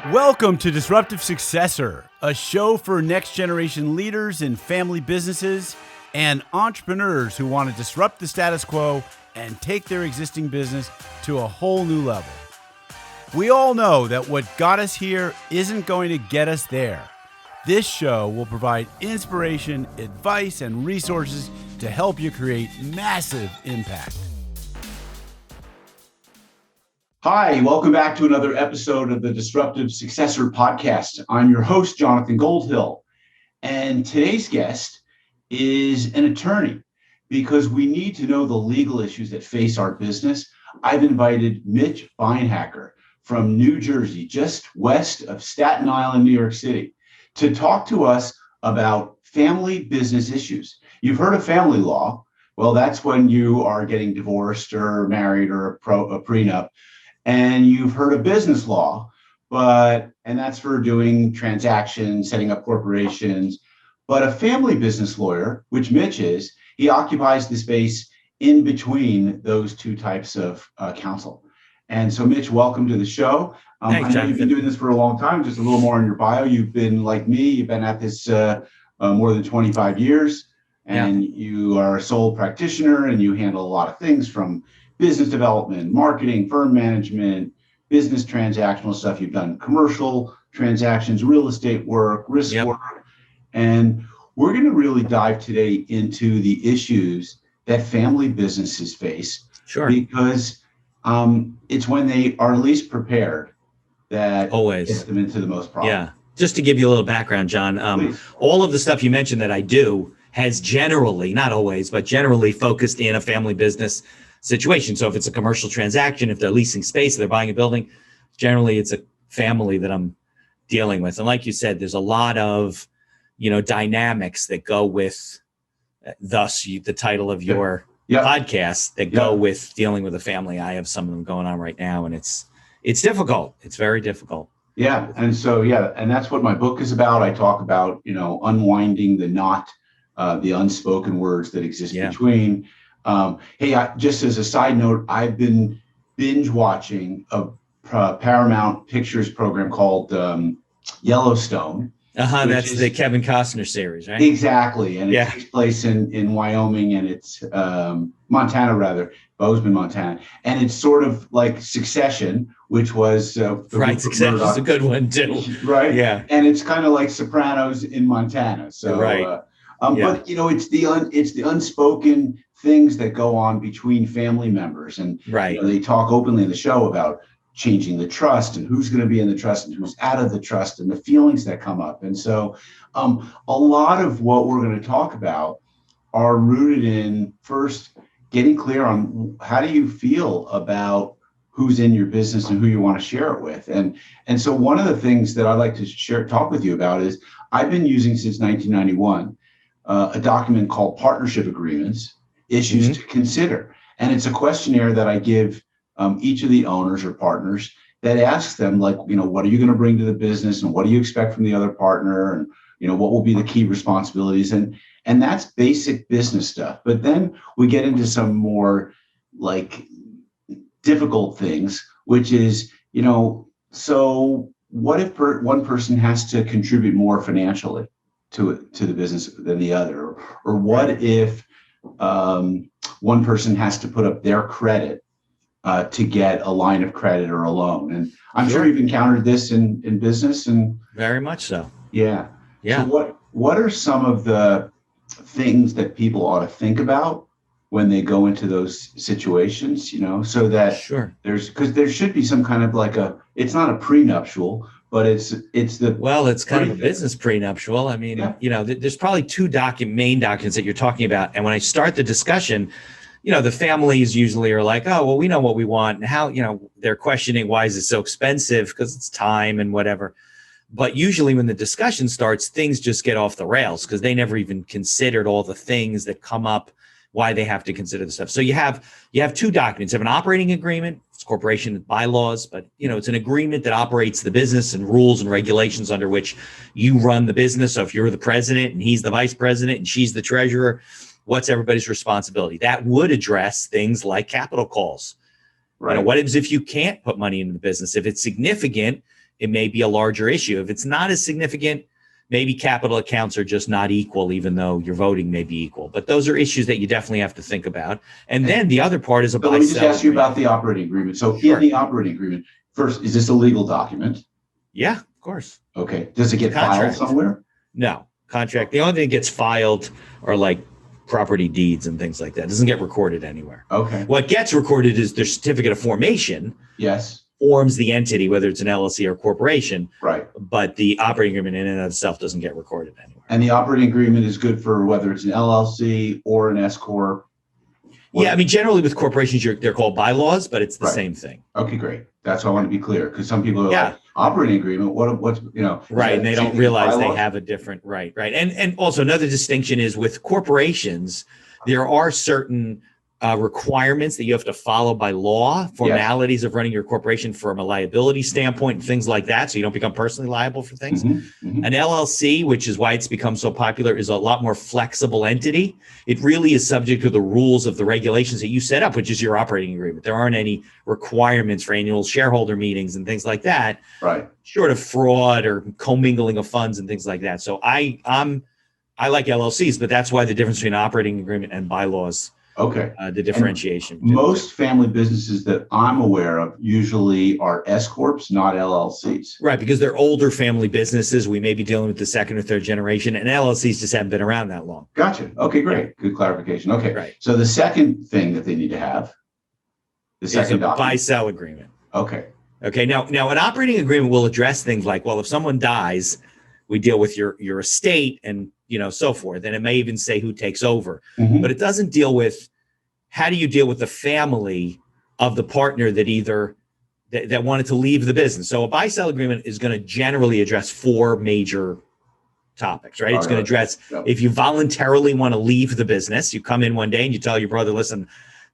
Welcome to Disruptive Successor, a show for next generation leaders in family businesses and entrepreneurs who want to disrupt the status quo and take their existing business to a whole new level. We all know that what got us here isn't going to get us there. This show will provide inspiration, advice, and resources to help you create massive impact. Hi, welcome back to another episode of the Disruptive Successor podcast. I'm your host, Jonathan Goldhill, and today's guest is an attorney because we need to know the legal issues that face our business. I've invited Mitch Beinhaker from New Jersey, just west of Staten Island, New York City, to talk to us about family business issues. You've heard of family law. Well, that's when you are getting divorced or married or a prenup. And you've heard of business law, and that's for doing transactions, setting up corporations. But a family business lawyer, which Mitch is, he occupies the space in between those two types of counsel. And so, Mitch, welcome to the show. Thanks, I know you've been doing this for a long time. Just a little more on your bio. You've been like me. You've been at this more than 25 years, and you are a sole practitioner, and you handle a lot of things from business development, marketing, firm management, business transactional stuff. You've done commercial transactions, real estate work, risk work. And we're going to really dive today into the issues that family businesses face. Sure. Because it's when they are least prepared that always gets them into the most problem. Yeah. Just to give you a little background, John, all of the stuff you mentioned that I do has generally, not always, but generally focused in a family business situation. So if it's a commercial transaction, if they're leasing space, they're buying a building, generally it's a family that I'm dealing with. And like you said, there's a lot of, dynamics that go with, the title of your podcast that go with dealing with a family. I have some of them going on right now, and it's difficult. It's very difficult. Yeah. And so, and that's what my book is about. I talk about, unwinding the knot, the unspoken words that exist between. Just as a side note, I've been binge watching a Paramount Pictures program called Yellowstone. That's the Kevin Costner series, right? Exactly. And it takes place in Wyoming, and it's Montana, rather, Bozeman, Montana. And it's sort of like Succession, which was Succession is a good one too. Right? Yeah. And it's kind of like Sopranos in Montana. So but it's the unspoken things that go on between family members, and they talk openly in the show about changing the trust and who's going to be in the trust and who's out of the trust and the feelings that come up. And so a lot of what we're going to talk about are rooted in first getting clear on how do you feel about who's in your business and who you want to share it with. And so one of the things that I'd like to talk with you about is I've been using since 1991 a document called Partnership Agreements, Issues to Consider. And it's a questionnaire that I give each of the owners or partners that asks them, like, what are you going to bring to the business, and what do you expect from the other partner, and what will be the key responsibilities, and that's basic business stuff. But then we get into some more like difficult things, which is, so what if one person has to contribute more financially to the business than the other, or what if one person has to put up their credit to get a line of credit or a loan. And I'm sure you've encountered this in business. And very much so. Yeah. So what are some of the things that people ought to think about when they go into those situations, so that because there should be some kind of it's not a prenuptial, but it's kind of a business prenuptial. I mean, there's probably two main documents that you're talking about. And when I start the discussion, the families usually are like, oh, well, we know what we want, and how, they're questioning, why is it so expensive? Because it's time and whatever. But usually when the discussion starts, things just get off the rails because they never even considered all the things that come up, why they have to consider the stuff. So you have two documents. You have an operating agreement, it's corporation bylaws, but it's an agreement that operates the business and rules and regulations under which you run the business. So if you're the president and he's the vice president and she's the treasurer, what's everybody's responsibility? That would address things like capital calls. Right. What if you can't put money into the business? If it's significant, it may be a larger issue. If it's not as significant, maybe capital accounts are just not equal, even though your voting may be equal. But those are issues that you definitely have to think about. And then the other part is a buy-sell. Let me just ask you about the operating agreement. So in the operating agreement, first, is this a legal document? Yeah, of course. Okay. Does it get filed somewhere? No. Contract. The only thing that gets filed are like property deeds and things like that. It doesn't get recorded anywhere. Okay. What gets recorded is their certificate of formation. Yes. Forms the entity, whether it's an LLC or corporation. Right. But the operating agreement in and of itself doesn't get recorded anywhere. And the operating agreement is good for whether it's an LLC or an S corp. Yeah, I mean, generally with corporations, they're called bylaws, but it's the same thing. Okay, great. That's why I want to be clear, because some people are like, operating agreement, what's, right, and they don't realize they have a different, right. And also another distinction is with corporations, there are certain requirements that you have to follow by law, formalities of running your corporation from a liability standpoint and things like that, so you don't become personally liable for things. An LLC, which is why it's become so popular, is a lot more flexible entity. It really is subject to the rules of the regulations that you set up, which is your operating agreement. There aren't any requirements for annual shareholder meetings and things like that, right? Short of fraud or commingling of funds and things like that. So I like LLCs, but that's why the difference between operating agreement and bylaws. Okay. The differentiation. And most family businesses that I'm aware of usually are S corps, not LLCs. Right, because they're older family businesses. We may be dealing with the second or third generation, and LLCs just haven't been around that long. Gotcha. Okay, great. Good clarification. Okay. Right. So the second thing that they need to have, the second document, buy-sell agreement. Okay. Okay. Now an operating agreement will address things like, well, if someone dies, we deal with your estate and so forth. And it may even say who takes over, but it doesn't deal with how do you deal with the family of the partner that either that wanted to leave the business. So a buy-sell agreement is going to generally address 4 major topics, right? It's going to address if you voluntarily want to leave the business, you come in one day and you tell your brother, listen,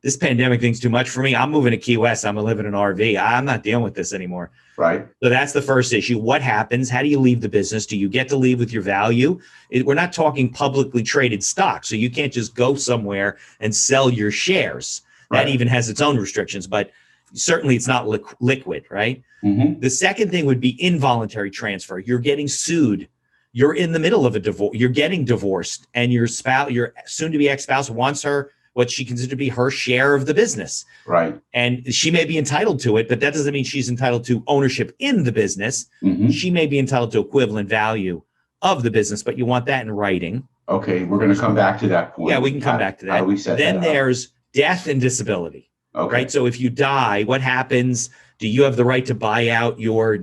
this pandemic thing's too much for me. I'm moving to Key West. I'm going to live in an RV. I'm not dealing with this anymore. Right. So that's the first issue. What happens? How do you leave the business? Do you get to leave with your value? We're not talking publicly traded stock. So you can't just go somewhere and sell your shares. That even has its own restrictions, but certainly it's not liquid, right? The second thing would be involuntary transfer. You're getting sued. You're in the middle of a divorce. You're getting divorced and your spouse, your soon-to-be ex-spouse wants what she considers to be her share of the business. Right. And she may be entitled to it, but that doesn't mean she's entitled to ownership in the business. She may be entitled to equivalent value of the business, but you want that in writing. Okay. We're going to come back to that point. Yeah, we can come back to that. How do we set then that there's death and disability. Okay. Right. So if you die, what happens? Do you have the right to buy out your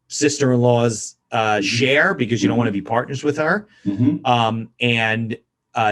sister-in-law's share because you don't want to be partners with her? And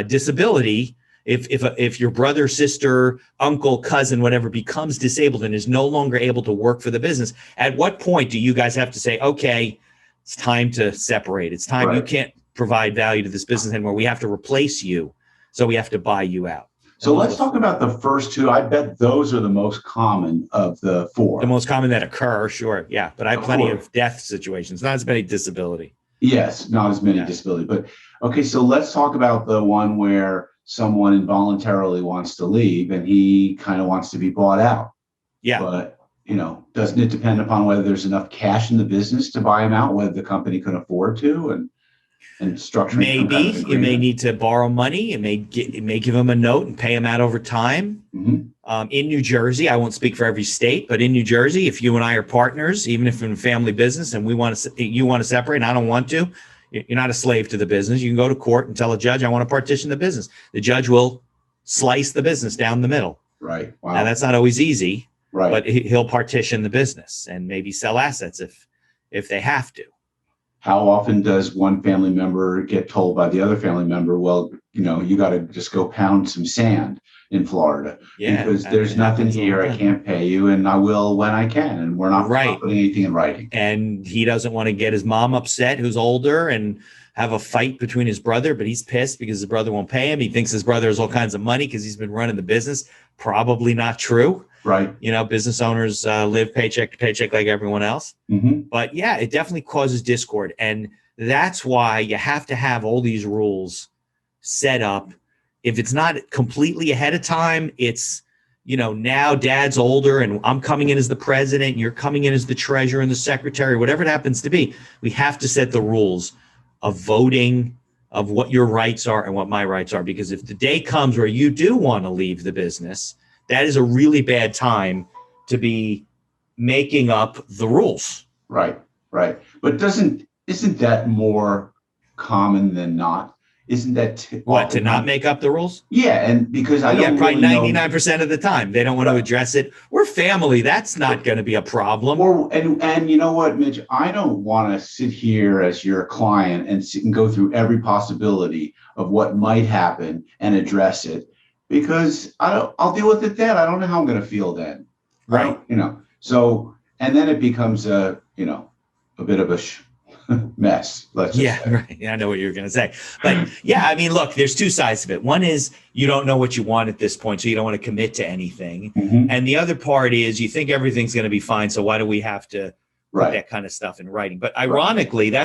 disability. If your brother, sister, uncle, cousin, whatever becomes disabled and is no longer able to work for the business, at what point do you guys have to say, okay, it's time to separate. It's time you can't provide value to this business anymore. We have to replace you. So we have to buy you out. So let's talk about the first 2. I bet those are the most common of the 4. The most common that occur, sure. Yeah. But I have plenty of death situations, not as many disability. Yes, not as many disability. But okay, so let's talk about the one where someone involuntarily wants to leave and he kind of wants to be bought out. Yeah. But, doesn't it depend upon whether there's enough cash in the business to buy him out, whether the company can afford to and structuring? Maybe you may need to borrow money. It may give him a note and pay him out over time. In New Jersey, I won't speak for every state, but in New Jersey, if you and I are partners, even if in a family business and you want to separate and I don't want to, you're not a slave to the business. You can go to court and tell a judge, I want to partition the business. The judge will slice the business down the middle. Right. Wow. Now that's not always easy, right? But he'll partition the business and maybe sell assets if they have to. How often does one family member get told by the other family member, well, you got to just go pound some sand in Florida because there's nothing here. I can't pay you and I will when I can. And we're not putting anything in writing. And he doesn't want to get his mom upset, who's older, and have a fight between his brother, but he's pissed because his brother won't pay him. He thinks his brother has all kinds of money because he's been running the business. Probably not true. Right. Business owners live paycheck to paycheck like everyone else. But yeah, it definitely causes discord. And that's why you have to have all these rules set up. If it's not completely ahead of time, it's, now dad's older and I'm coming in as the president, and you're coming in as the treasurer and the secretary, whatever it happens to be. We have to set the rules of voting, of what your rights are and what my rights are. Because if the day comes where you do want to leave the business, that is a really bad time to be making up the rules. Right. But isn't that more common than not? Isn't that to not make up the rules? Yeah, and because probably 99% of the time they don't want to address it. We're family. That's not going to be a problem. And you know what, Mitch? I don't want to sit here as your client and sit and go through every possibility of what might happen and address it, because I'll deal with it then. I don't know how I'm going to feel then. Right. So and then it becomes a bit of a mess. Let's just say. Right. Yeah, I know what you're going to say. But yeah, I mean, look, there's two sides of it. One is you don't know what you want at this point, so you don't want to commit to anything. Mm-hmm. And the other part is you think everything's going to be fine, so why do we have to put that kind of stuff in writing? But ironically,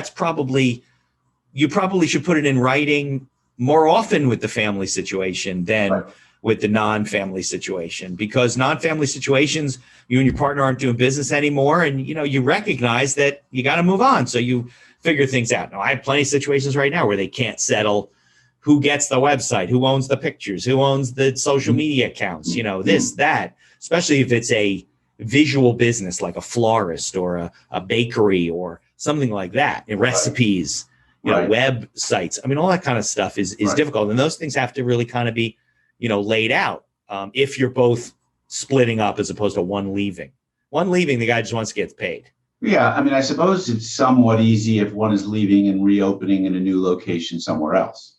you probably should put it in writing more often with the family situation than with the non-family situation, because non-family situations, you and your partner aren't doing business anymore. And, you recognize that you got to move on. So you figure things out. Now, I have plenty of situations right now where they can't settle who gets the website, who owns the pictures, who owns the social media accounts, this, that, especially if it's a visual business like a florist or a bakery or something like that, and recipes, websites. I mean, all that kind of stuff is difficult. And those things have to really kind of be laid out if you're both splitting up as opposed to one leaving. The guy just wants to get paid. Yeah, I mean, I suppose it's somewhat easy if one is leaving and reopening in a new location somewhere else.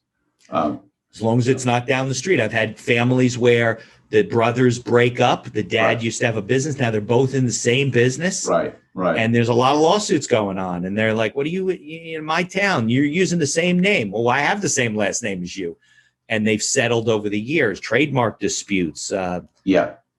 As long as it's not down the street. I've had families where the brothers break up. The dad used to have a business. Now they're both in the same business. Right. And there's a lot of lawsuits going on. And they're like, what are you in my town? You're using the same name. Well, I have the same last name as you. And they've settled over the years, trademark disputes,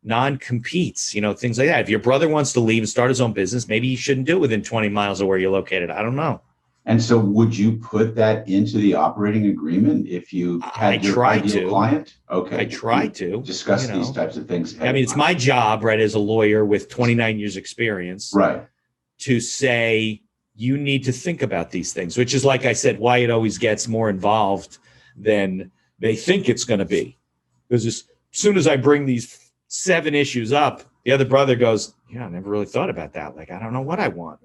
non-competes, things like that. If your brother wants to leave and start his own business, maybe you shouldn't do it within 20 miles of where you're located. I don't know. And so would you put that into the operating agreement if you had your ideal client? Okay. I try to discuss these types of things. I mean, it's my job, as a lawyer with 29 years experience, to say, you need to think about these things, which is, like I said, why it always gets more involved than they think it's going to be. Because as soon as I bring these 7 issues up, the other brother goes, I never really thought about that. Like, I don't know what I want.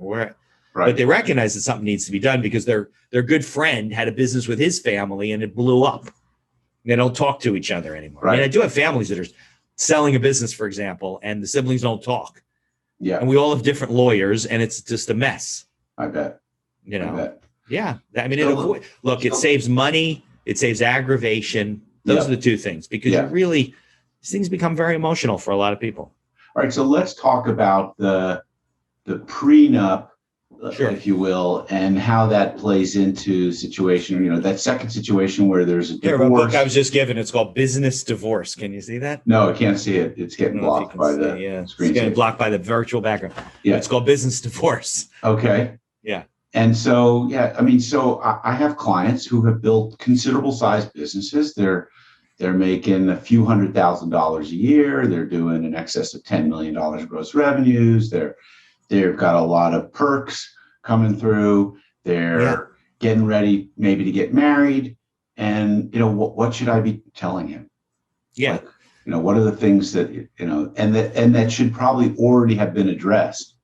But they recognize that something needs to be done because their good friend had a business with his family and it blew up. They don't talk to each other anymore. I mean, I do have families that are selling a business, for example, and the siblings don't talk. Yeah. And we all have different lawyers, and it's just a mess. I bet. Yeah. I mean, it saves money. It saves aggravation. Those are the two things, because these things become very emotional for a lot of people. All right. So let's talk about the prenup, if you will, and how that plays into situation, that second situation where there's a divorce. Here, a book I was just given, it's called Business Divorce. Can you see that? No, I can't see it. It's getting blocked by the screen. It's getting blocked by the virtual background. Yeah. It's called Business Divorce. Okay. Yeah. And so, I have clients who have built considerable sized businesses. They're making a few $100,000 a year. They're doing in excess of $10 million gross revenues. They've got a lot of perks coming through. They're getting ready maybe to get married. And, what should I be telling him? Yeah. What are the things that, and that should probably already have been addressed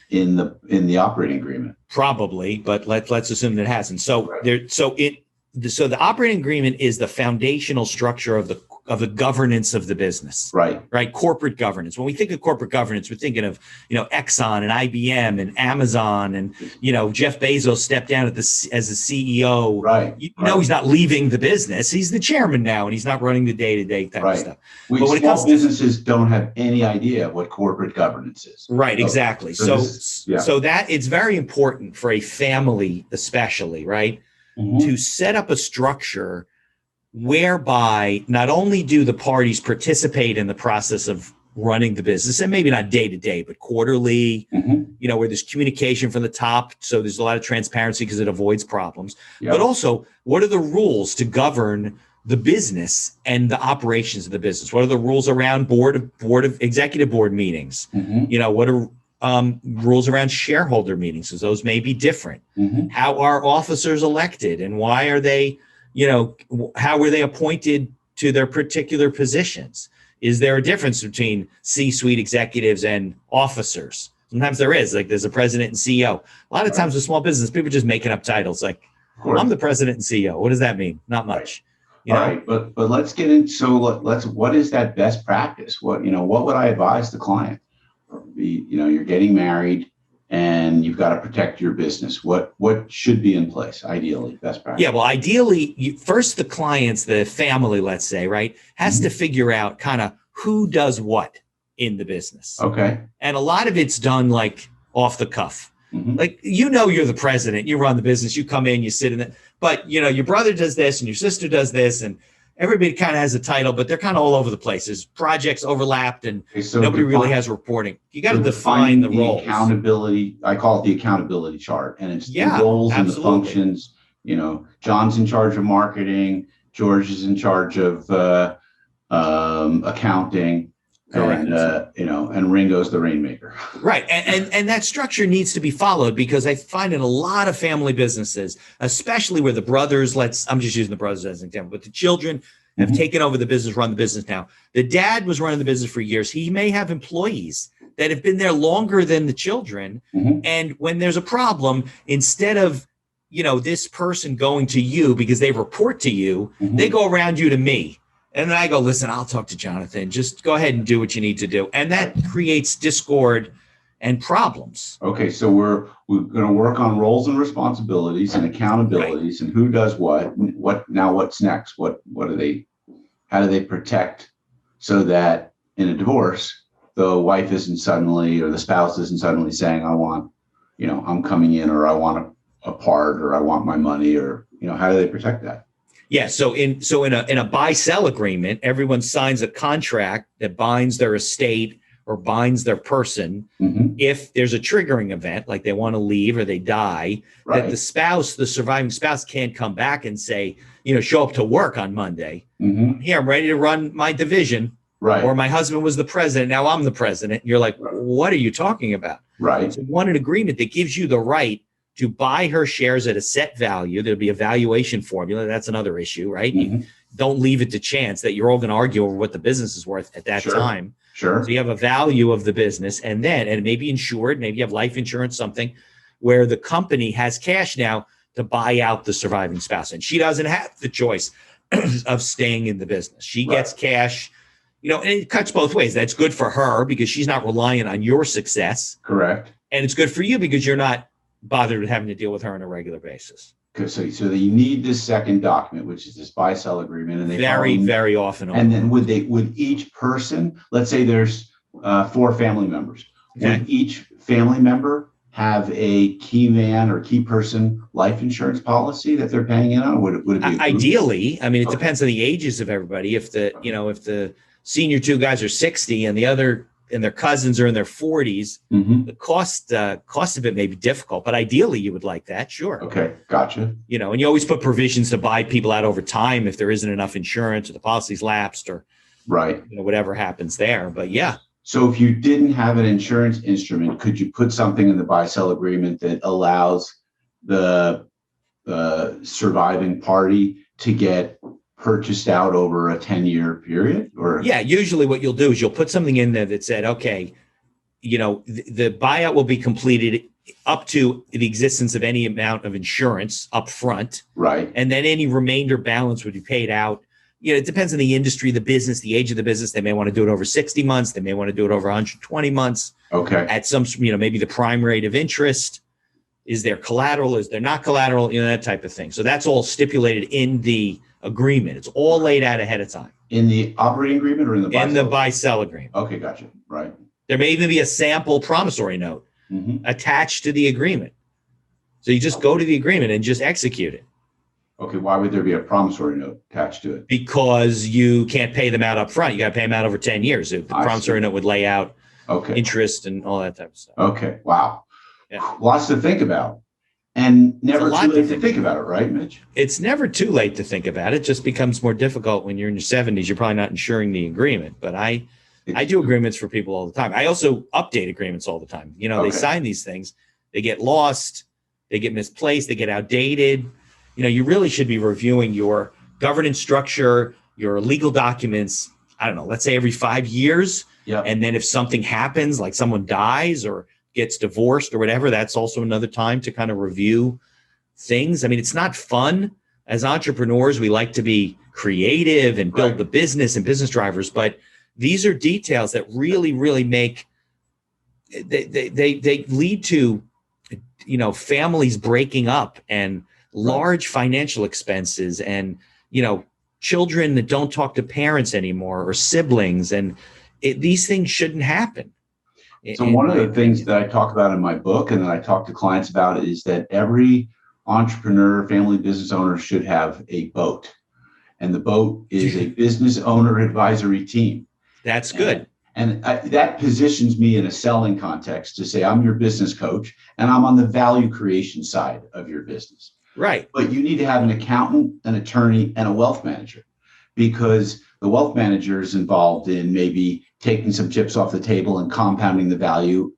in the operating agreement. Probably, but let's assume that it hasn't. So the operating agreement is the foundational structure of the governance of the business. Right. Corporate governance. When we think of corporate governance, we're thinking of, Exxon and IBM and Amazon and, Jeff Bezos stepped down as a CEO. Right. He's not leaving the business. He's the chairman now, and he's not running the day-to-day type of stuff. But when it comes to businesses, don't have any idea what corporate governance is. Right. Exactly. So that it's very important for a family, especially, right, to set up a structure whereby not only do the parties participate in the process of running the business, and maybe not day to day, but quarterly, where there's communication from the top. So there's a lot of transparency because it avoids problems. But also, what are the rules to govern the business and the operations of the business. What are the rules around executive board meetings? What are rules around shareholder meetings? Because those may be different. How are officers elected, and why are they, how were they appointed to their particular positions? Is there a difference between C-suite executives and officers? Sometimes there is, like there's a president and CEO. A lot of times with small business, people are just making up titles like, I'm the president and CEO. What does that mean? Not much. All right, but let's get into, so what is that best practice? What would I advise the client? You're getting married and you've got to protect your business. What should be in place, ideally, best practice? Yeah, well, ideally, first the clients, the family, let's say, right, has to figure out kind of who does what in the business. Okay. And a lot of it's done like off the cuff. Like, you're the president, you run the business, you come in, you sit in it, but your brother does this and your sister does this, and everybody kind of has a title, but they're kind of all over the place. There's projects overlapped and nobody really has reporting. You got to define the roles. Accountability, I call it the accountability chart, and it's the roles and the functions. John's in charge of marketing, George is in charge of accounting. Correct. And Ringo's the rainmaker. Right. And that structure needs to be followed, because I find in a lot of family businesses, especially where the brothers, I'm just using the brothers as an example, but the children have taken over the business, run the business now. The dad was running the business for years. He may have employees that have been there longer than the children. And when there's a problem, instead of, this person going to you because they report to you, they go around you to me. And then I go, listen, I'll talk to Jonathan. Just go ahead and do what you need to do. And that creates discord and problems. Okay, so we're going to work on roles and responsibilities and accountabilities, and who does what. What's next? How do they protect so that in a divorce, the wife isn't suddenly, or the spouse isn't suddenly saying, I want, I'm coming in, or I want a part, or I want my money, or, how do they protect that? Yeah. So in a buy-sell agreement, everyone signs a contract that binds their estate or binds their person. If there's a triggering event, like they want to leave or they die, that the surviving spouse can't come back and say, show up to work on Monday. Here, I'm ready to run my division. Right. Or my husband was the president, now I'm the president. You're like, what are you talking about? Right. So you want an agreement that gives you the right to buy her shares at a set value. There'll be a valuation formula. That's another issue, right? You don't leave it to chance that you're all going to argue over what the business is worth at that time. Sure. So you have a value of the business, and it may be insured. Maybe you have life insurance, something where the company has cash now to buy out the surviving spouse. And she doesn't have the choice of staying in the business. She gets cash, and it cuts both ways. That's good for her because she's not relying on your success. Correct. And it's good for you because you're not bothered with having to deal with her on a regular basis. So you need this second document, which is this buy-sell agreement, and they very often. And then would each person, let's say there's 4 family members, would each family member have a key man or key person life insurance policy that they're paying in on? Would it be ideally? I mean, it depends on the ages of everybody. If the senior 2 guys are 60 and the other and their cousins are in their 40s, the cost of it may be difficult, but ideally you would like that. Sure. Okay. Gotcha. And you always put provisions to buy people out over time if there isn't enough insurance or the policy's lapsed or whatever happens there. But yeah. So if you didn't have an insurance instrument, could you put something in the buy-sell agreement that allows the surviving party to get purchased out over a 10-year period? Or usually what you'll do is you'll put something in there that said, okay, the buyout will be completed up to the existence of any amount of insurance up front. Right. And then any remainder balance would be paid out. It depends on the industry, the business, the age of the business. They may want to do it over 60 months. They may want to do it over 120 months. Okay. At some, maybe the prime rate of interest. Is there collateral? Is there not collateral? That type of thing. So that's all stipulated in the agreement. It's all laid out ahead of time. In the operating agreement or in the buy-sell? In the buy-sell agreement. Okay, gotcha. Right. There may even be a sample promissory note attached to the agreement. So you just go to the agreement and just execute it. Okay, why would there be a promissory note attached to it? Because you can't pay them out up front. You got to pay them out over 10 years. The promissory note would lay out interest and all that type of stuff. Okay, wow. Yeah. Lots to think about. And never too late to think about it, right, Mitch? It's never too late to think about it. It just becomes more difficult when you're in your 70s. You're probably not insuring the agreement, but I do agreements for people all the time. I also update agreements all the time. They sign these things, they get lost, they get misplaced, they get outdated. You really should be reviewing your governance structure, your legal documents, I don't know, let's say every 5 years. Yep. And then if something happens, like someone dies or gets divorced or whatever, that's also another time to kind of review things. I mean, it's not fun. As entrepreneurs, we like to be creative and build the business and business drivers, but these are details that really, really make, they lead to, families breaking up and large financial expenses and, children that don't talk to parents anymore or siblings. And these things shouldn't happen. So one of the things that I talk about in my book and that I talk to clients about is that every entrepreneur, family business owner should have a boat. And the boat is a business owner advisory team. That's good. And that positions me in a selling context to say, I'm your business coach and I'm on the value creation side of your business. Right. But you need to have an accountant, an attorney, and a wealth manager, because the wealth manager is involved in maybe taking some chips off the table and compounding the value,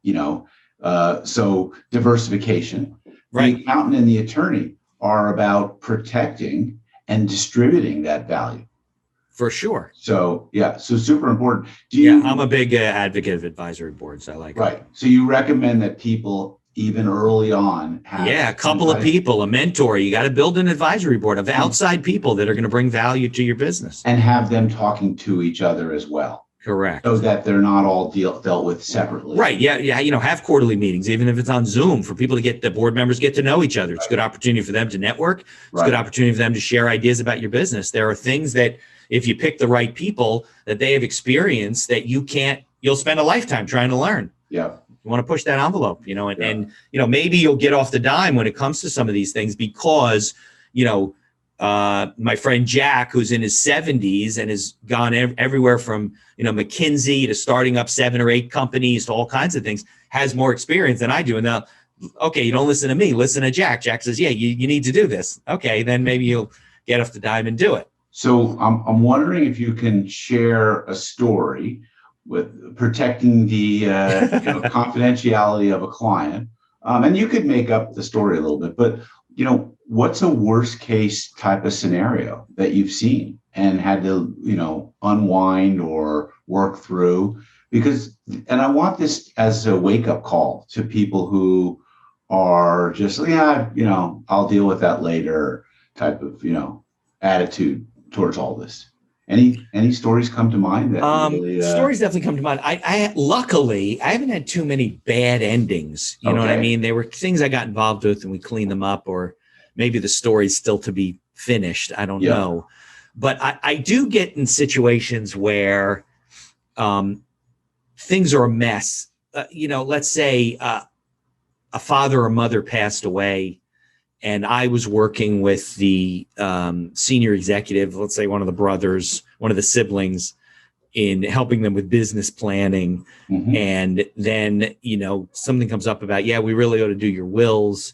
so diversification. Right. The accountant and the attorney are about protecting and distributing that value. For sure. So, so super important. I'm a big advocate of advisory boards. I like it. So you recommend that people even early on have a couple of people, a mentor. You got to build an advisory board of outside people that are going to bring value to your business. And have them talking to each other as well. Correct. So that they're not all dealt with separately. Right. Yeah. Have quarterly meetings, even if it's on Zoom, for people to get the board members get to know each other. It's a good opportunity for them to network. It's a good opportunity for them to share ideas about your business. There are things that if you pick the right people that they have experience that you'll spend a lifetime trying to learn. Yeah. You want to push that envelope, and maybe you'll get off the dime when it comes to some of these things because, my friend Jack, who's in his 70s and has gone everywhere from, McKinsey to starting up 7 or 8 companies to all kinds of things, has more experience than I do. And now, okay, you don't listen to me, listen to Jack. Jack says, yeah, you need to do this. Okay, then maybe you'll get off the dime and do it. So I'm wondering if you can share a story with protecting the confidentiality of a client. And you could make up the story a little bit, but what's a worst case type of scenario that you've seen and had to, unwind or work through? And I want this as a wake up call to people who are just, I'll deal with that later type of, attitude towards all this. Any stories come to mind that really, stories definitely come to mind. I luckily I haven't had too many bad endings. You know what I mean? There were things I got involved with and we cleaned them up, or maybe the story's still to be finished. I don't know. But I do get in situations where things are a mess. Let's say a father or mother passed away, and I was working with the senior executive, let's say one of the brothers, one of the siblings, in helping them with business planning. Mm-hmm. And then, something comes up about, we really ought to do your wills.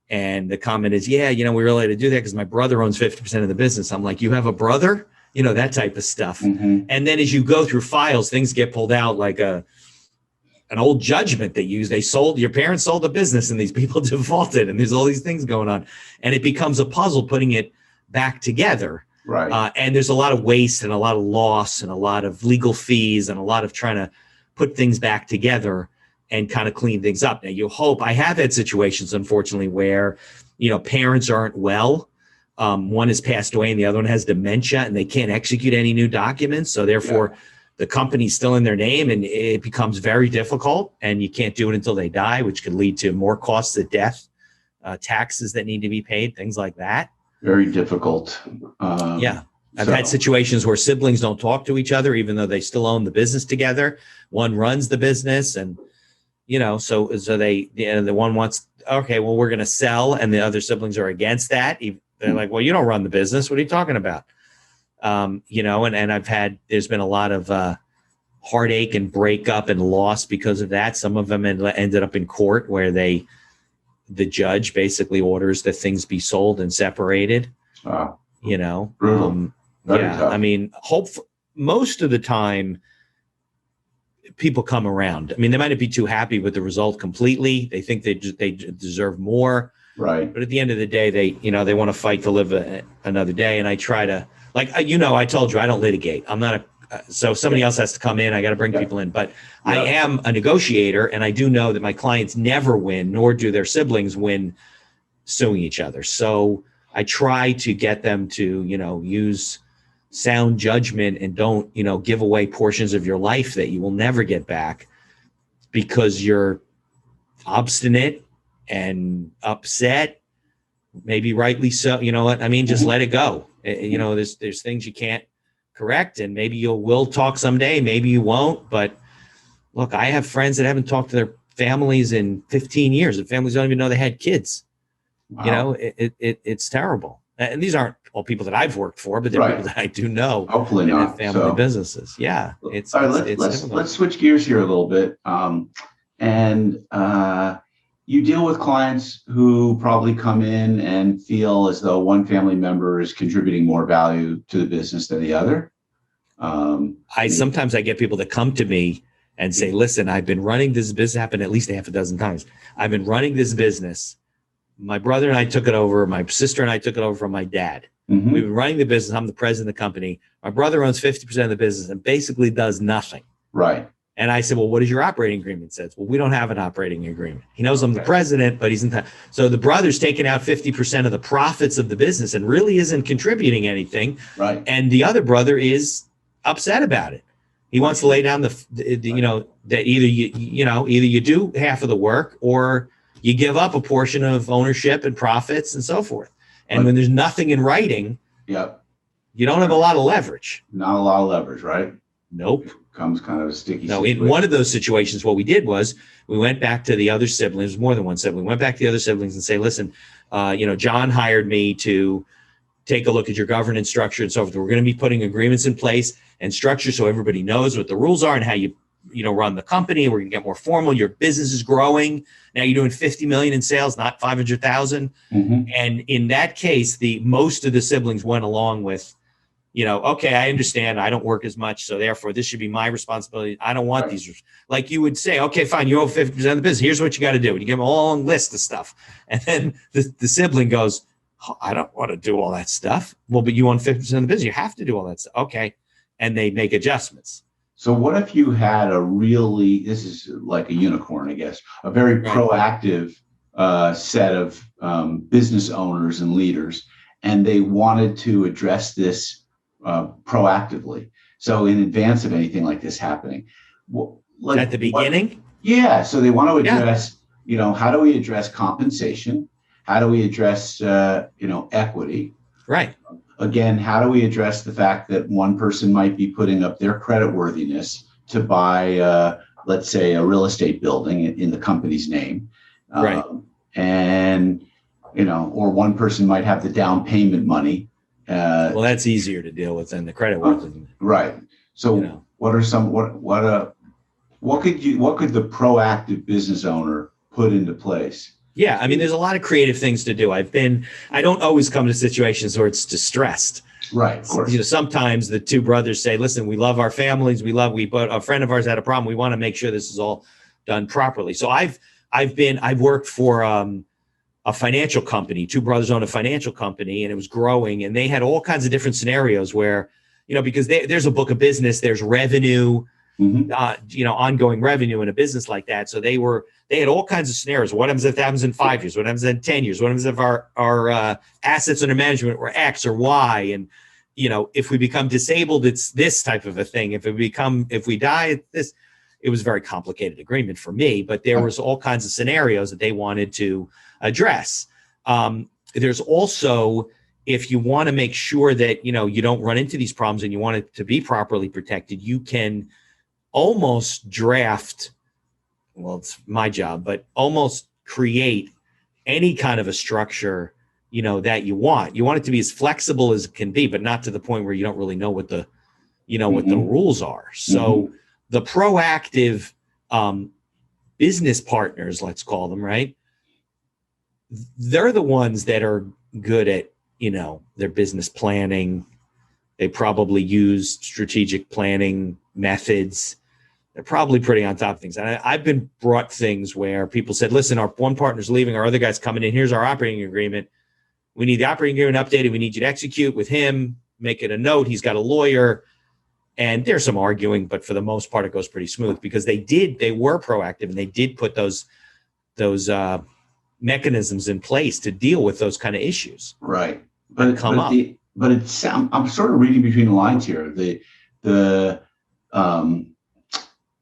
And the comment is, we really ought to do that because my brother owns 50% of the business. I'm like, you have a brother? That type of stuff. Mm-hmm. And then as you go through files, things get pulled out like an old judgment they use. Your parents sold a business and these people defaulted and there's all these things going on. And it becomes a puzzle putting it back together. Right. And there's a lot of waste and a lot of loss and a lot of legal fees and a lot of trying to put things back together and kind of clean things up. Now you hope, I have had situations, unfortunately, where, parents aren't well. One has passed away and the other one has dementia and they can't execute any new documents. So therefore, the company's still in their name and it becomes very difficult and you can't do it until they die, which could lead to more costs of death, taxes that need to be paid, things like that. Very difficult. I've had situations where siblings don't talk to each other, even though they still own the business together. One runs the business and, so they, the one wants, okay, well, we're going to sell. And the other siblings are against that. They're like, well, you don't run the business. What are you talking about? And there's been a lot of heartache and breakup and loss because of that. Some of them ended up in court where they the judge basically orders that things be sold and separated. You know, brutal. Yeah, tough. I mean, most of the time people come around. I mean, they might not be too happy with the result completely. They think they deserve more. Right. But at the end of the day, they want to fight to live another day. And I try to, I told you, I don't litigate. I'm not so somebody else has to come in. I got to bring people in, but I am a negotiator, and I do know that my clients never win, nor do their siblings win suing each other. So I try to get them to, use sound judgment and don't, give away portions of your life that you will never get back because you're obstinate and upset, maybe rightly so. You know what I mean? Just let it go. There's things you can't correct, and maybe you will talk someday, maybe you won't. But look, I have friends that haven't talked to their families in 15 years, and families don't even know they had kids. Wow. It's terrible. And these aren't all people that I've worked for, but they're people that I do know. Hopefully not. Family businesses. Yeah. Let's switch gears here a little bit. You deal with clients who probably come in and feel as though one family member is contributing more value to the business than the other. Sometimes I get people that come to me and say, listen, I've been running this business, happened at least half a dozen times. I've been running this business. My brother and I took it over. My sister and I took it over from my dad. Mm-hmm. We've been running the business. I'm the president of the company. My brother owns 50% of the business and basically does nothing. Right. And I said, well, what does your operating agreement say? Well, we don't have an operating agreement. He knows I'm the president, but he's in so the brother's taking out 50% of the profits of the business and really isn't contributing anything. Right. And the other brother is upset about it. He wants to lay down that either you do half of the work or you give up a portion of ownership and profits and so forth. And when there's nothing in writing, you don't have a lot of leverage. Not a lot of leverage, right? Nope. Comes kind of a sticky situation. In one of those situations, what we did was we went back to the other siblings, more than one sibling, we went back to the other siblings and say, listen, John hired me to take a look at your governance structure and so forth. We're going to be putting agreements in place and structure so everybody knows what the rules are and how you run the company. We're going to get more formal. Your business is growing. Now you're doing 50 million in sales, not 500,000. Mm-hmm. And in that case, most of the siblings went along with, okay, I understand. I don't work as much. So therefore this should be my responsibility. I don't want these, like you would say, okay, fine. You own 50% of the business. Here's what you got to do. And you give them a long list of stuff. And then the sibling goes, oh, I don't want to do all that stuff. Well, but you own 50% of the business. You have to do all that stuff. Okay. And they make adjustments. So what if you had this is like a unicorn, I guess, a very proactive set of business owners and leaders, and they wanted to address this proactively. So in advance of anything like this happening, at the beginning? So they want to address, how do we address compensation? How do we address, equity? Right. Again, how do we address the fact that one person might be putting up their creditworthiness to buy, let's say, a real estate building in the company's name? Right. Or one person might have the down payment money. Well, that's easier to deal with than the creditworthiness. Right. So what are some, what could the proactive business owner put into place? Yeah, I mean, there's a lot of creative things to do. I don't always come to situations where it's distressed. Right, of course. Sometimes the two brothers say, listen, we love our families. But a friend of ours had a problem. We want to make sure this is all done properly. So I've worked for a financial company. Two brothers owned a financial company and it was growing. And they had all kinds of different scenarios where, because there's a book of business, there's revenue, ongoing revenue in a business like that. So they had all kinds of scenarios. What happens if that happens in 5 years? What happens in 10 years? What happens if our assets under management were X or Y? And, if we become disabled, it's this type of a thing. If we die, it's this. It was a very complicated agreement for me, but there was all kinds of scenarios that they wanted to address. There's also, if you want to make sure that, you don't run into these problems and you want it to be properly protected, you can almost draft, well, it's my job, but almost create any kind of a structure, that you want. You want it to be as flexible as it can be, but not to the point where you don't really know what the rules are. So the proactive business partners, let's call them, right? they're the ones that are good at, their business planning. They probably use strategic planning methods. They're probably pretty on top of things. And I've been brought things where people said, listen, our one partner's leaving, our other guy's coming in. Here's our operating agreement. We need the operating agreement updated. We need you to execute with him, make it a note. He's got a lawyer. And there's some arguing, but for the most part, it goes pretty smooth because they were proactive and they did put those mechanisms in place to deal with those kind of issues. Right. I'm sort of reading between the lines here.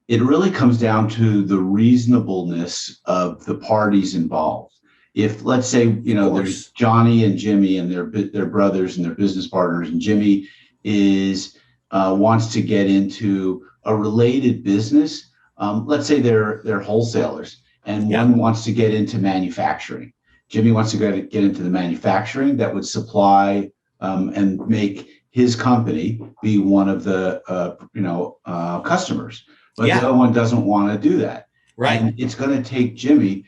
It really comes down to the reasonableness of the parties involved. If, let's say, there's Johnny and Jimmy and their brothers and their business partners, and Jimmy wants to get into a related business. Let's say they're wholesalers, and one wants to get into manufacturing. Jimmy wants to get into the manufacturing that would supply and make his company be one of the customers. But the other one doesn't want to do that. Right. And it's going to take Jimmy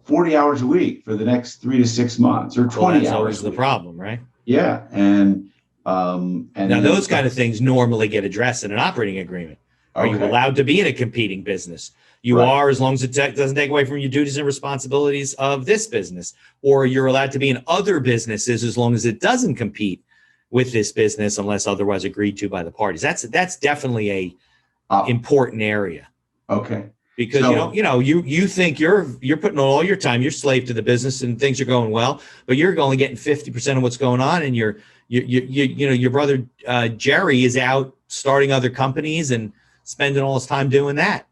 40 hours a week for the next 3 to 6 months, or 20 hours. That's always the problem, right? Yeah. And now those kind of things normally get addressed in an operating agreement. Are you allowed to be in a competing business? You are, as long as it doesn't take away from your duties and responsibilities of this business. Or you're allowed to be in other businesses as long as it doesn't compete with this business unless otherwise agreed to by the parties. That's definitely a important area. Okay. Because you think you're putting all your time, you're slave to the business and things are going well, but you're only getting 50% of what's going on, and your brother Jerry is out starting other companies and spending all his time doing that.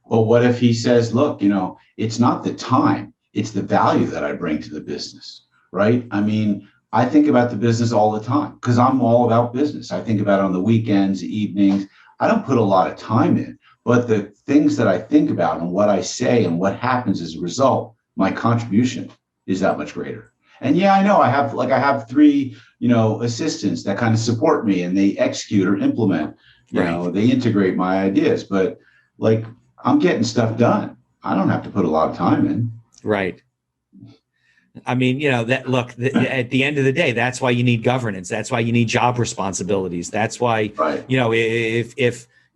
Well, what if he says, look, it's not the time, it's the value that I bring to the business, right? I mean, I think about the business all the time because I'm all about business. I think about it on the weekends, evenings. I don't put a lot of time in, but the things that I think about and what I say and what happens as a result, my contribution is that much greater. And I know I have 3, assistants that kind of support me, and they execute or implement, they integrate my ideas, but I'm getting stuff done. I don't have to put a lot of time in. Right. I mean, at the end of the day, that's why you need governance. That's why you need job responsibilities. That's why,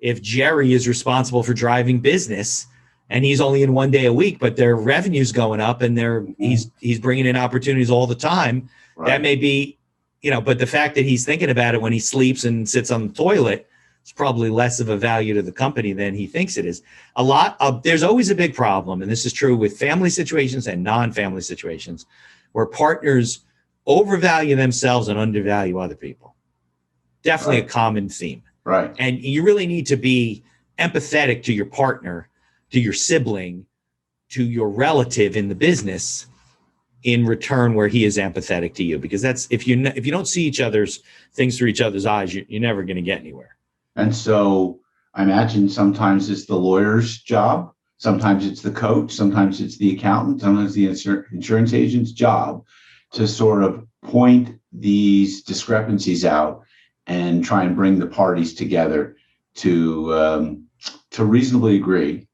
if Jerry is responsible for driving business and he's only in 1 day a week, but their revenue's going up and he's bringing in opportunities all the time, that may be, but the fact that he's thinking about it when he sleeps and sits on the toilet, it's probably less of a value to the company than he thinks it is. There's always a big problem, and this is true with family situations and non-family situations, where partners overvalue themselves and undervalue other people. Definitely a common theme. Right. And you really need to be empathetic to your partner, to your sibling, to your relative in the business in return where he is empathetic to you. Because that's if you don't see each other's things through each other's eyes, you're never going to get anywhere. And so I imagine sometimes it's the lawyer's job, sometimes it's the coach, sometimes it's the accountant, sometimes the insurance agent's job to sort of point these discrepancies out and try and bring the parties together to reasonably agree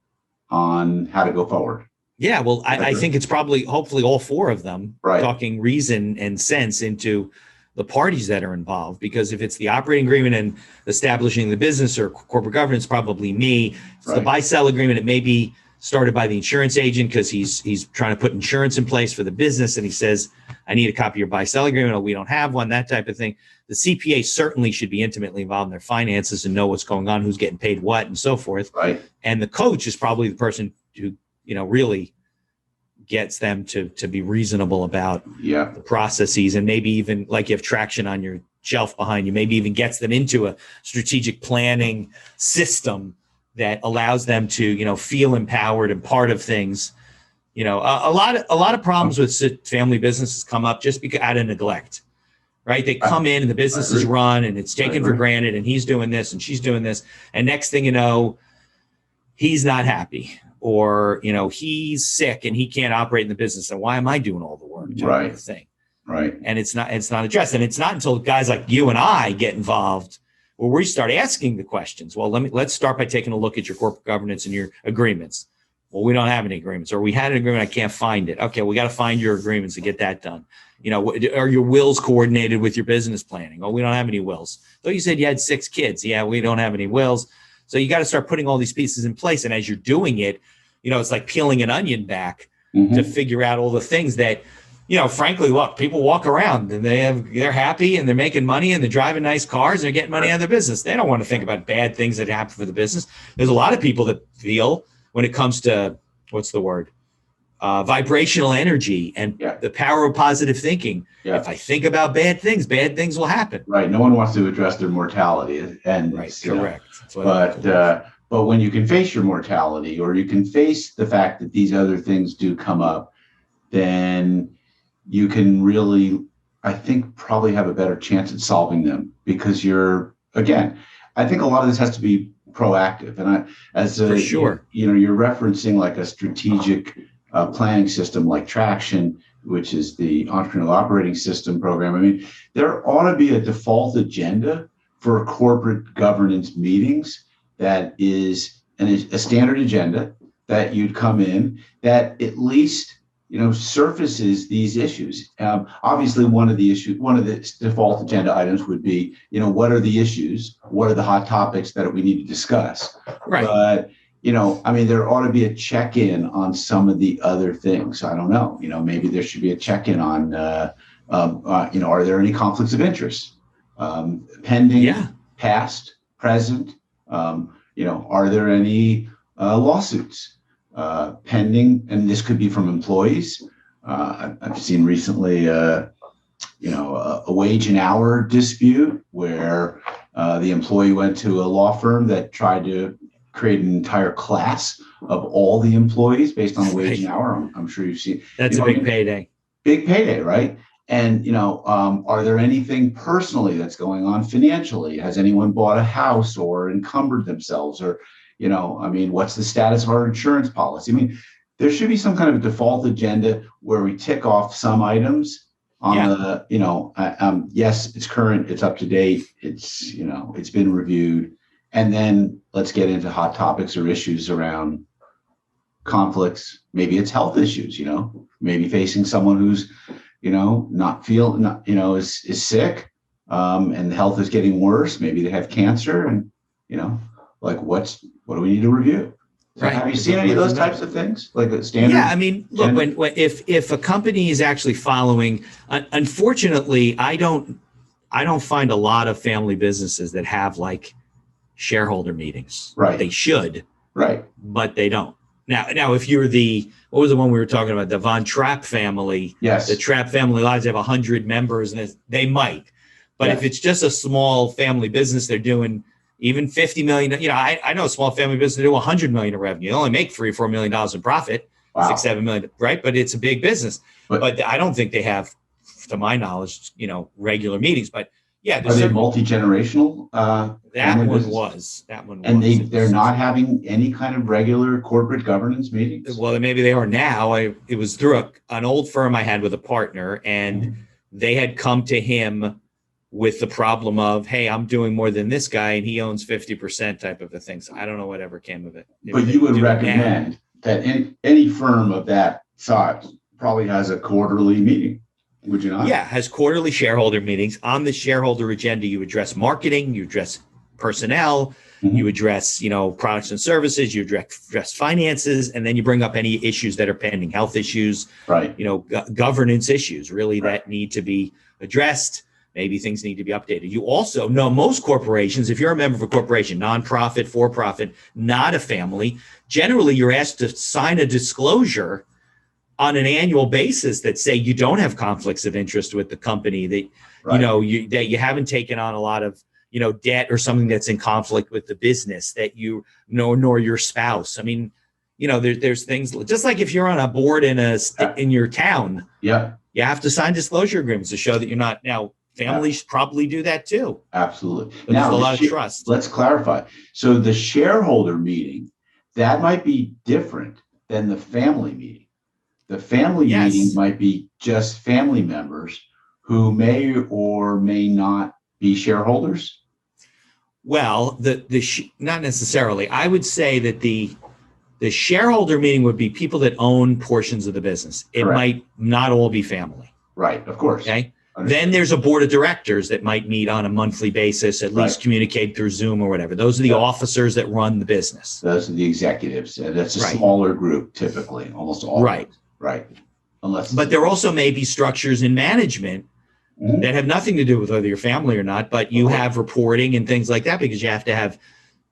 on how to go forward. Yeah, well, I think it's hopefully all 4 of them talking reason and sense into the parties that are involved, because if it's the operating agreement and establishing the business or corporate governance, probably me. If it's the buy-sell agreement, it may be started by the insurance agent because he's trying to put insurance in place for the business, and he says, I need a copy of your buy-sell agreement, or we don't have one, that type of thing. The CPA certainly should be intimately involved in their finances and know what's going on, who's getting paid what, and so forth. Right. And the coach is probably the person who, really gets them to be reasonable about the processes, and maybe even like you have traction on your shelf behind you, maybe even gets them into a strategic planning system that allows them to, feel empowered and part of things. A lot of problems with family businesses come up just because out of neglect, right? They come in and the business is run and it's taken for granted, and he's doing this and she's doing this. And next thing you know, he's not happy, or, he's sick and he can't operate in the business. And why am I doing all the work? Right. Thing. Right. And it's not addressed. And it's not until guys like you and I get involved where we start asking the questions. Well, let's start by taking a look at your corporate governance and your agreements. Well, we don't have any agreements, or we had an agreement. I can't find it. Okay. We got to find your agreements to get that done. Are your wills coordinated with your business planning? Oh, we don't have any wills. Though you said you had 6 kids. Yeah, we don't have any wills. So you got to start putting all these pieces in place. And as you're doing it, it's like peeling an onion back to figure out all the things that, frankly, look, people walk around and they're happy and they're making money and they're driving nice cars and they're getting money out of their business. They don't want to think about bad things that happen for the business. There's a lot of people that feel when it comes to, what's the word? Vibrational energy and the power of positive thinking. Yeah. If I think about bad things will happen. Right. No one wants to address their mortality. And right. Correct. But when you can face your mortality, or you can face the fact that these other things do come up, then you can really, I think, probably have a better chance at solving them, because I think a lot of this has to be proactive. And for sure, you're referencing like a strategic planning system like Traction, which is the Entrepreneurial Operating System program. I mean, there ought to be a default agenda for corporate governance meetings that is a standard agenda that you'd come in that at least surfaces these issues. Obviously, one of the default agenda items would be, what are the issues? What are the hot topics that we need to discuss? Right. But there ought to be a check-in on some of the other things. I don't know. Maybe there should be a check-in on, are there any conflicts of interest? Pending, past, present. Are there any lawsuits pending? And this could be from employees. I've seen recently, a wage and hour dispute where the employee went to a law firm that tried to create an entire class of all the employees based on wage and hour. I'm sure you've seen. That's a big payday. Big payday, right? And, are there anything personally that's going on financially? Has anyone bought a house or encumbered themselves? Or, what's the status of our insurance policy? There should be some kind of default agenda where we tick off some items on yes, it's current, it's up to date, it's been reviewed. And then let's get into hot topics or issues around conflicts. Maybe it's health issues, maybe facing someone who's, is sick, and the health is getting worse. Maybe they have cancer, and, what do we need to review? So right. Have you seen any of those types of things, like a standard? Yeah, look, if a company is actually following, unfortunately, I don't find a lot of family businesses that have like shareholder meetings. Right. They should. Right. But they don't. Now, if you're what was the one we were talking about? The Von Trapp family. Yes. The Trapp family lives have 100 members, and they might. But if it's just a small family business, they're doing even 50 million. I know a small family business, they do 100 million in revenue. They only make $3 or $4 million in profit. Wow. 6, 7 million, right? But it's a big business. But I don't think they have, to my knowledge, regular meetings. But yeah, are they multi-generational? That one was. And they're not having any kind of regular corporate governance meetings? Well, maybe they are now. It was through an old firm I had with a partner, and they had come to him with the problem of, hey, I'm doing more than this guy, and he owns 50% type of a thing. So I don't know whatever came of it. But you would recommend that any firm of that size probably has a quarterly meeting. Would you not? Yeah, has quarterly shareholder meetings. On the shareholder agenda, you address marketing, you address personnel, you address, products and services, you address finances, and then you bring up any issues that are pending, health issues, right? Governance issues, really, that need to be addressed. Maybe things need to be updated. You also know most corporations, if you're a member of a corporation, nonprofit, for-profit, not a family, generally you're asked to sign a disclosure on an annual basis that say you don't have conflicts of interest with the company, that that you haven't taken on a lot of debt or something that's in conflict with the business, that nor your spouse. There's things just like if you're on a board in your town, you have to sign disclosure agreements to show that you're not. Now families probably do that too. Absolutely. Now, there's a lot of trust. Let's clarify. So the shareholder meeting, that might be different than the family meeting. The family meeting might be just family members who may or may not be shareholders. Well, not necessarily. I would say that The shareholder meeting would be people that own portions of the business. It Correct. might not all be family. Right, of course. Okay. Then there's a board of directors that might meet on a monthly basis, at least communicate through Zoom or whatever. Those are the officers that run the business. Those are the executives. That's a smaller group, typically, almost all. Right. Right. But there also may be structures in management that have nothing to do with whether you're family or not, but you have reporting and things like that, because you have to have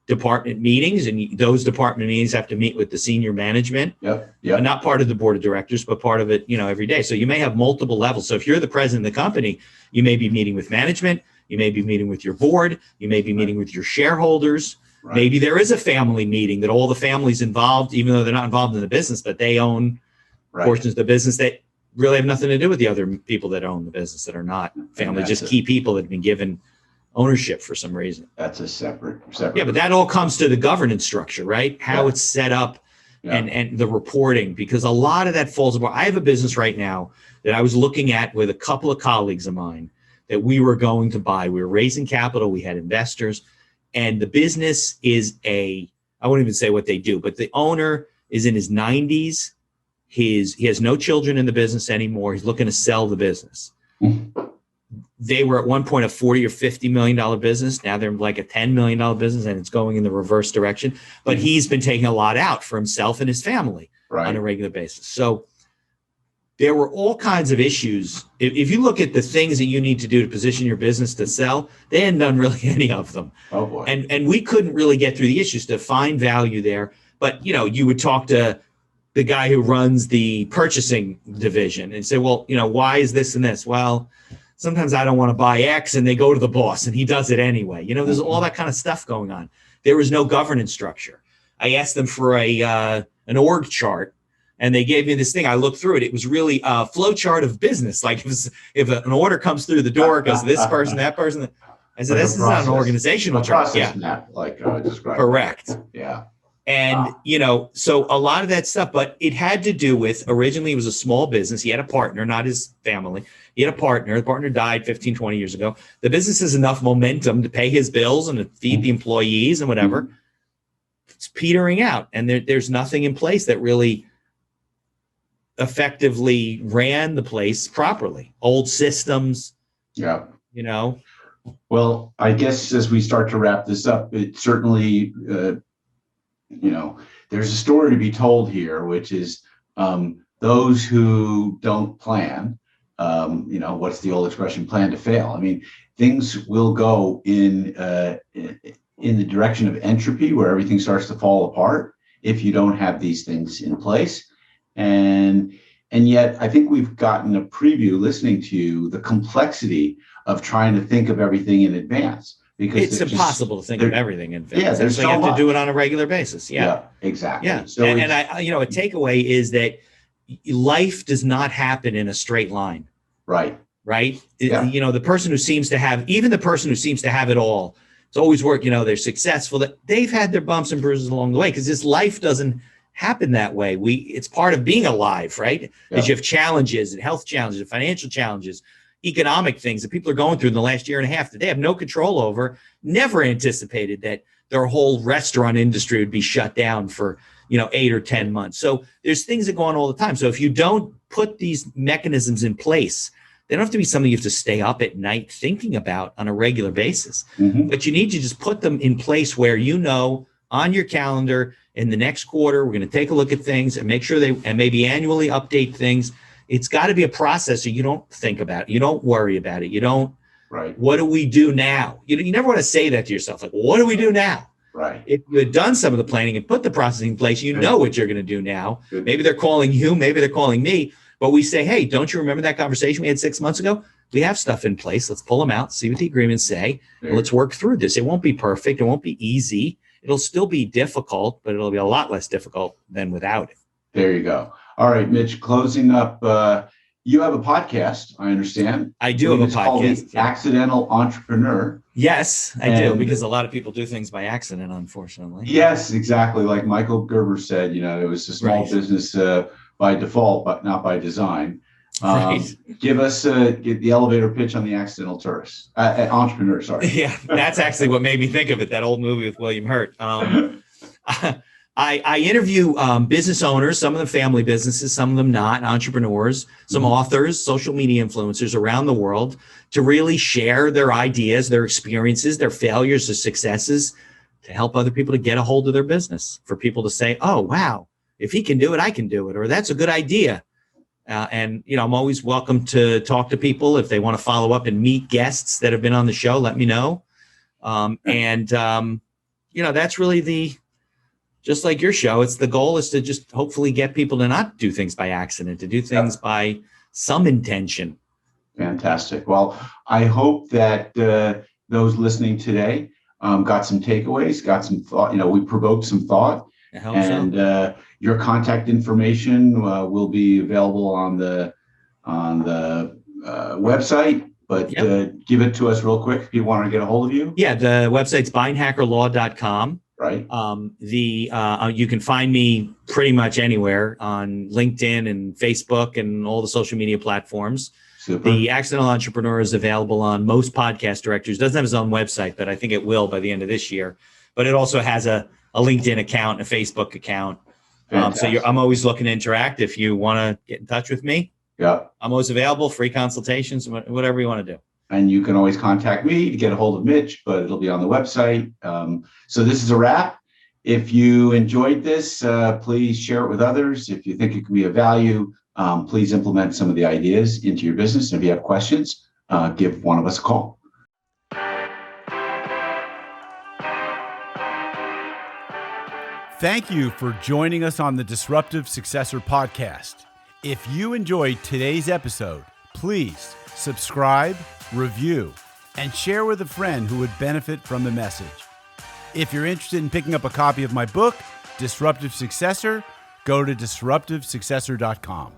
department meetings, and those department meetings have to meet with the senior management. Not part of the board of directors, but part of it, every day. So you may have multiple levels. So if you're the president of the company, you may be meeting with management, you may be meeting with your board, you may be meeting with your shareholders. Maybe there is a family meeting that all the families involved, even though they're not involved in the business, but they own portions of the business that really have nothing to do with the other people that own the business that are not family, just key people that have been given ownership for some reason. That's a separate. Yeah, but that all comes to the governance structure, right? How it's set up and the reporting, because a lot of that falls apart. I have a business right now that I was looking at with a couple of colleagues of mine that we were going to buy. We were raising capital. We had investors, and the business is I won't even say what they do, but the owner is in his 90s. He has no children in the business anymore. He's looking to sell the business. They were at one point a $40 or $50 million business. Now they're like a $10 million business, and it's going in the reverse direction. But he's been taking a lot out for himself and his family on a regular basis. So there were all kinds of issues. If you look at the things that you need to do to position your business to sell, they hadn't done really any of them. Oh boy. And we couldn't really get through the issues to find value there. But, you would talk to the guy who runs the purchasing division and say, well, why is this and this? Well, sometimes I don't want to buy X, and they go to the boss and he does it anyway. There's all that kind of stuff going on. There was no governance structure. I asked them for an org chart, and they gave me this thing. I looked through it. It was really a flow chart of business. Like if an order comes through the door, it goes to this person, that person. I said, this is not an organizational chart. Correct. Yeah. And, so a lot of that stuff, but it had to do with, originally it was a small business. He had a partner, not his family. He had a partner. The partner died 15, 20 years ago. The business has enough momentum to pay his bills and to feed the employees and whatever. It's petering out. And there's nothing in place that really effectively ran the place properly. Old systems. Yeah. Well, I guess as we start to wrap this up, it certainly, there's a story to be told here, which is those who don't plan, what's the old expression, plan to fail. I mean, things will go in the direction of entropy, where everything starts to fall apart if you don't have these things in place. And yet I think we've gotten a preview listening to you, the complexity of trying to think of everything in advance. Because it's impossible to think of everything in advance. Yeah, there's so you have to do it on a regular basis. Yeah, exactly. Yeah. So and I, a takeaway is that life does not happen in a straight line. Right. Yeah. The person who seems to have, even the person who seems to have it all, it's always work. They're successful. That they've had their bumps and bruises along the way, because this life doesn't happen that way. It's part of being alive, right? As you have challenges and health challenges and financial challenges, economic things that people are going through in the last year and a half that they have no control over. Never anticipated that their whole restaurant industry would be shut down for 8 or 10 months. So there's things that go on all the time. So if you don't put these mechanisms in place, they don't have to be something you have to stay up at night thinking about on a regular basis. But you need to just put them in place where on your calendar in the next quarter, we're going to take a look at things and make sure and maybe annually update things. It's got to be a process so you don't think about it. You don't worry about it. You don't, what do we do now? You never want to say that to yourself. Like, what do we do now? Right. If you had done some of the planning and put the process in place, what you're going to do now. Maybe they're calling you, maybe they're calling me, but we say, hey, don't you remember that conversation we had 6 months ago? We have stuff in place. Let's pull them out, see what the agreements say. And let's work through this. It won't be perfect. It won't be easy. It'll still be difficult, but it'll be a lot less difficult than without it. There you go. All right, Mitch, closing up, you have a podcast, I understand. I do have a podcast. The Accidental Entrepreneur. Yes, I do, because a lot of people do things by accident, unfortunately. Yes, exactly. Like Michael Gerber said, it was a small business by default, but not by design. Give us the elevator pitch on the accidental entrepreneur. Sorry. Yeah, that's actually what made me think of it. That old movie with William Hurt. I interview business owners, some of them family businesses, some of them not, entrepreneurs, some authors, social media influencers around the world to really share their ideas, their experiences, their failures, their successes, to help other people to get a hold of their business, for people to say, oh, wow, if he can do it, I can do it, or that's a good idea. And, I'm always welcome to talk to people. If they want to follow up and meet guests that have been on the show, let me know. That's really just like your show, it's the goal is to just hopefully get people to not do things by accident, to do things by some intention. Fantastic. Well, I hope that those listening today got some takeaways, got some thought. We provoked some thought. I hope so. Your contact information will be available on the website. But give it to us real quick if people want to get a hold of you. Yeah, the website's beinhakerlaw.com. Right. You can find me pretty much anywhere on LinkedIn and Facebook and all the social media platforms. Super. The Accidental Entrepreneur is available on most podcast directories. Doesn't have his own website, but I think it will by the end of this year. But it also has a LinkedIn account, and a Facebook account. I'm always looking to interact. If you want to get in touch with me, I'm always available. Free consultations, whatever you want to do. And you can always contact me to get a hold of Mitch, but it'll be on the website. So this is a wrap. If you enjoyed this, please share it with others. If you think it can be of value, please implement some of the ideas into your business. And if you have questions, give one of us a call. Thank you for joining us on the Disruptive Successor podcast. If you enjoyed today's episode, please subscribe, review, and share with a friend who would benefit from the message. If you're interested in picking up a copy of my book, Disruptive Successor, go to disruptivesuccessor.com.